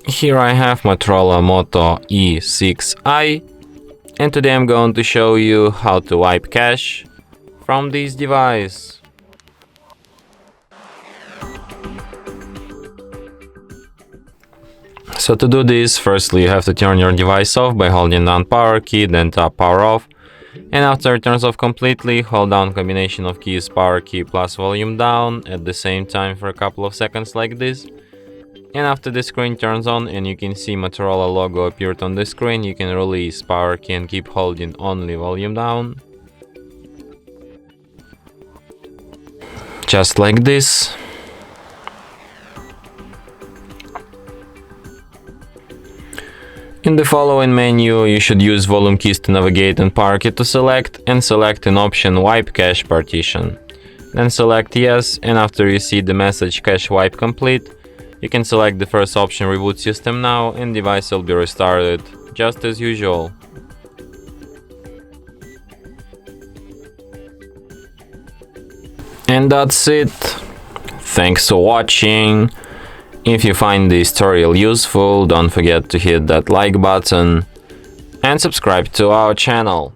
Here I have Motorola Moto E6i, and today I'm going to show you how to wipe cache from this device. So to do this, firstly you have to turn your device off by holding down power key, then tap power off, and after it turns off completely, hold down combination of keys power key plus volume down at the same time for a couple of seconds like this. And after the screen turns on and you can see Motorola logo appeared on the screen, you can release power key and keep holding only volume down. Just like this. In the following menu, you should use volume keys to navigate and power key to select, and select an option Wipe Cache Partition. Then select Yes, and after you see the message Cache Wipe Complete, you can select the first option Reboot System Now, and device will be restarted, just as usual. And that's it. Thanks for watching. If you find this tutorial useful, don't forget to hit that like button and subscribe to our channel.